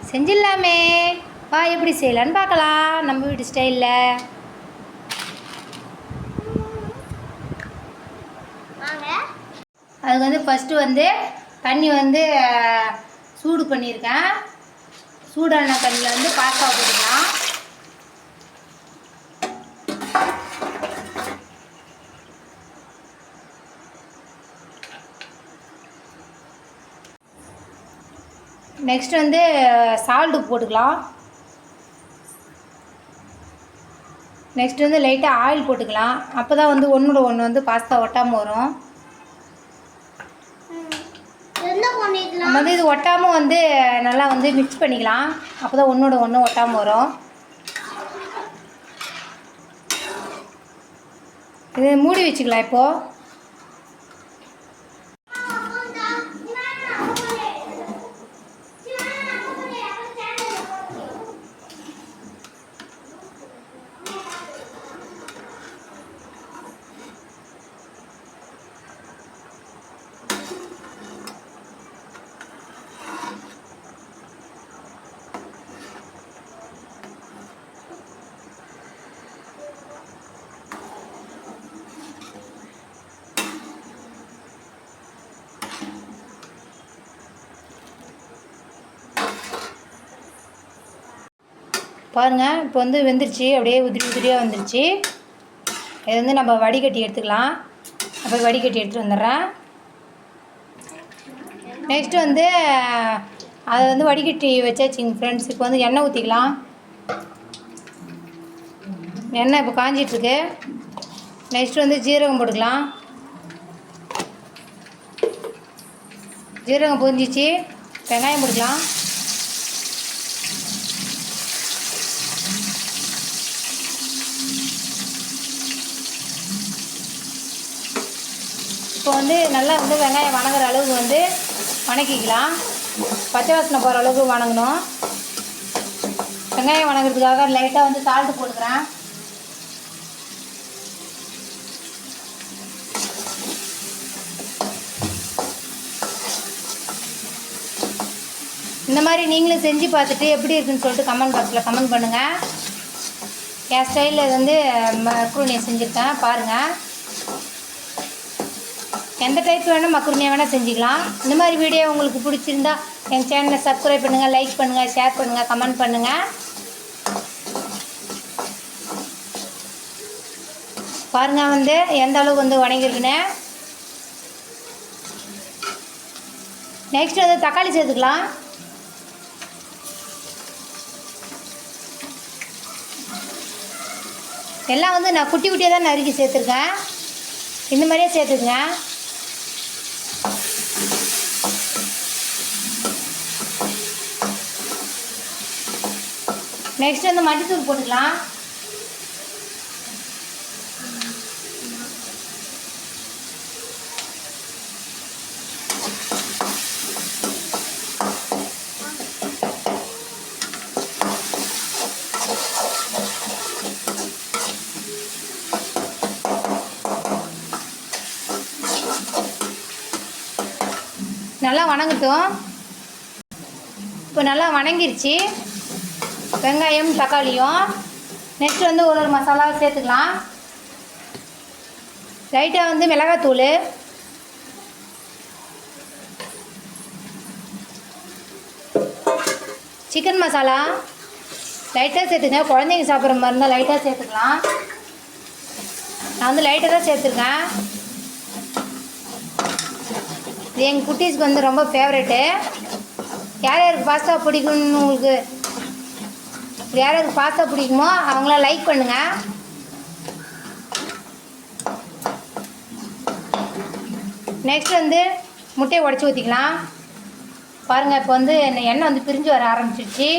செஞ்சிடலாமே. வா எப்படி செய்யலான்னு பார்க்கலாம் நம்ம வீட்டு ஸ்டைலில். அதுக்கு வந்து ஃபஸ்ட்டு வந்து தண்ணி வந்து சூடு பண்ணியிருக்கேன். சூடான தண்ணியில் வந்து பாஸ்தா போட்டுக்கலாம். நெக்ஸ்ட் வந்து சால்ட்டு போட்டுக்கலாம். நெக்ஸ்ட் வந்து லைட்டாக ஆயில் போட்டுக்கலாம். அப்போ தான் வந்து ஒன்றோட ஒன்று வந்து பாஸ்தா ஒட்டாமல் வரும். நம்ம வந்து இது ஒட்டாமல் வந்து நல்லா வந்து மிக்ஸ் பண்ணிக்கலாம். அப்போ தான் ஒன்றோட ஒன்று ஒட்டாமல் வரும். இது மூடி வச்சுக்கலாம். இப்போது பாருங்கள், இப்போ வந்து வெந்துருச்சு. அப்படியே உதிரி உதிரியாக வந்துருச்சு. இது வந்து நம்ம வடிகட்டி எடுத்துக்கலாம். அப்போ வடிகட்டி எடுத்துகிட்டு வந்துடுறேன். நெக்ஸ்ட்டு வந்து அதை வந்து வடிகட்டி வச்சாச்சுங்க ஃப்ரெண்ட்ஸ். இப்போ வந்து எண்ணெய் ஊற்றிக்கலாம். எண்ணெய் இப்போ காஞ்சிட்ருக்கு. நெக்ஸ்ட்டு வந்து ஜீரகம் போட்டுக்கலாம். ஜீரகம் பொரிஞ்சிச்சு. வெங்காயம் போட்டுக்கலாம். இப்போ வந்து நல்லா வந்து வெங்காயம் வணங்குற அளவுக்கு வந்து வணக்கிக்கலாம். பச்சை வாசனை போகிற அளவுக்கு வணங்கணும். வெங்காயம் வணங்குறதுக்காக லைட்டாக வந்து சால்ட்டு போட்டுக்கிறேன். இந்த மாதிரி நீங்களும் செஞ்சு பார்த்துட்டு எப்படி இருக்குன்னு சொல்லிட்டு கமெண்ட் பாக்ஸில் கமெண்ட் பண்ணுங்கள். என் ஸ்டைலில் வந்து மக்ரூனியை செஞ்சுருக்கேன் பாருங்கள். எந்த டைப் வேணும் மக்ரூனியை வேணால் செஞ்சுக்கலாம். இந்த மாதிரி வீடியோ உங்களுக்கு பிடிச்சிருந்தா எங்கள் சேனலை சப்ஸ்கிரைப் பண்ணுங்கள், லைக் பண்ணுங்கள், ஷேர் பண்ணுங்கள், கமெண்ட் பண்ணுங்கள். பாருங்கள் வந்து எந்த அளவுக்கு வந்து வணங்கிருக்குன்னு. நெக்ஸ்ட் வந்து தக்காளி சேர்த்துக்கலாம். எல்லாம் வந்து நான் குட்டி குட்டியாக தான் நறுக்கி சேர்த்துருக்கேன். இந்த மாதிரியே சேர்த்துக்குங்க. நெக்ஸ்ட் வந்து மல்லித்தூள் போட்டுக்கலாம். நல்லா வணங்கட்டும். இப்போ நல்லா வணங்கிருச்சு வெங்காயம் தக்காளியும். நெக்ஸ்ட் வந்து ஒரு மசாலா சேர்த்துக்கலாம். லைட்டாக வந்து மிளகாத்தூள், சிக்கன் மசாலா லைட்டாக சேர்த்துக்கங்க. குழந்தைங்க சாப்பிட்ற மாதிரி இருந்தால் லைட்டாக சேர்த்துக்கலாம். நான் வந்து லைட்டாக தான் சேர்த்துருக்கேன். இது எங்கள் குட்டீஸ்க்கு வந்து ரொம்ப ஃபேவரெட்டு. யார் யாருக்கு பாஸ்தா பிடிக்கும்னு உங்களுக்கு யார் யாருக்கு பாஸ்தா பிடிக்குமோ அவங்களாம் லைக் பண்ணுங்கள். நெக்ஸ்ட் வந்து முட்டையை உடச்சி ஊற்றிக்கலாம். பாருங்கள், இப்போ வந்து எண்ணெய் வந்து பிரிஞ்சு வர ஆரம்பிச்சிருச்சு.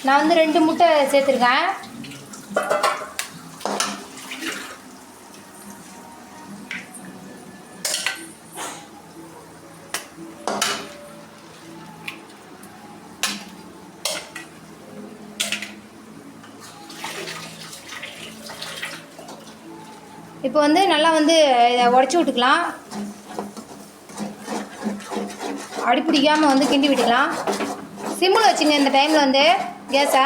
நான் வந்து 2 முட்டை சேர்த்துருக்கேன். இப்போ வந்து நல்லா வந்து இதை உடச்சி விட்டுக்கலாம். அடி பிடிக்காமல் வந்து கிண்டி விட்டுக்கலாம். சிம்மில் வச்சுங்க இந்த டைமில் வந்து கேஸை.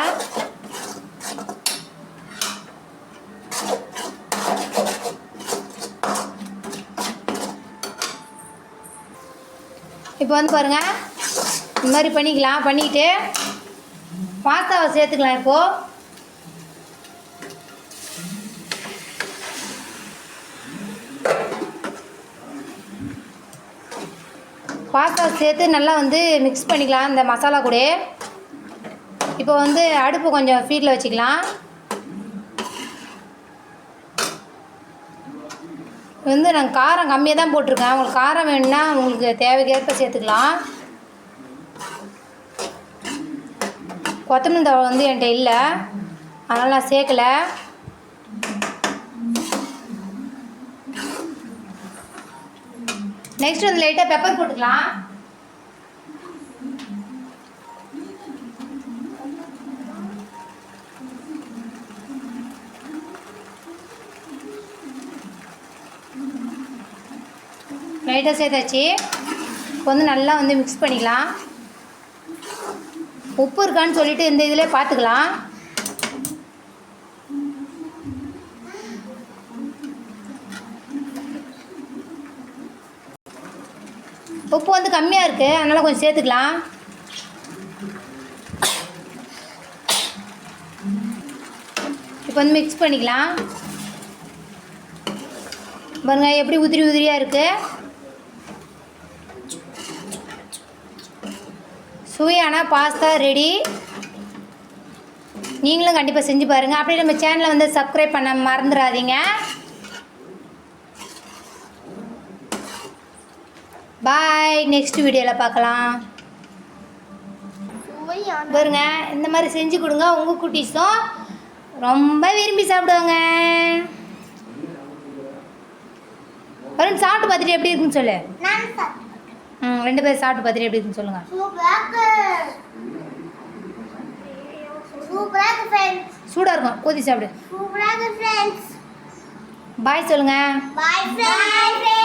இப்போ வந்து பாருங்கள், இந்த மாதிரி பண்ணிக்கலாம். பண்ணிக்கிட்டு பாஸ்தாவை சேர்த்துக்கலாம். இப்போது பாஸ்தா சேர்த்து நல்லா வந்து மிக்ஸ் பண்ணிக்கலாம் இந்த மசாலா கூட. இப்போ வந்து அடுப்பு கொஞ்சம் ஃபீட்டில் வச்சுக்கலாம். வந்து நாங்கள் காரம் கம்மியாக தான் போட்டிருக்கேன். உங்களுக்கு காரம் வேணும்னா உங்களுக்கு தேவைக்கேற்ப சேர்த்துக்கலாம். கொத்தமல்லி தழை வந்து என்கிட்ட இல்லை, அதனால் நான் சேர்க்கலை. நெக்ஸ்ட் வந்து லைட்டாக பெப்பர் போட்டுக்கலாம். லைட்டாக சேர்த்தாச்சு. இப்போ வந்து நல்லா வந்து மிக்ஸ் பண்ணிக்கலாம். உப்பு இருக்கான்னு சொல்லிட்டு இந்த இதில் பார்த்துக்கலாம். உப்பு வந்து கம்மியாக இருக்குது, அதனால் கொஞ்சம் சேர்த்துக்கலாம். இப்போ வந்து மிக்ஸ் பண்ணிக்கலாம். பாருங்க எப்படி உதிரி உதிரியாக இருக்குது. சுவையான பாஸ்தா ரெடி. நீங்களும் கண்டிப்பாக செஞ்சு பாருங்கள். அப்படியே நம்ம சேனலை வந்து சப்ஸ்கிரைப் பண்ண மறந்துடாதீங்க. பாய், நெக்ஸ்ட் வீடியோவில் பார்க்கலாம். பாருங்க இந்த மாதிரி செஞ்சு கொடுங்க, உங்கள் குட்டீஸும் ரொம்ப விரும்பி சாப்பிடுவாங்க. வரும் சாப்பிட்டு பார்த்துட்டு எப்படி இருக்குன்னு சொல்லு. ரெண்டு பேரும் சாப்பிட்டு பார்த்துட்டு எப்படி இருக்குன்னு சொல்லுங்கள். சூடாக இருக்கும், ஊற்றி சாப்பிடு. பாய் சொல்லுங்கள்.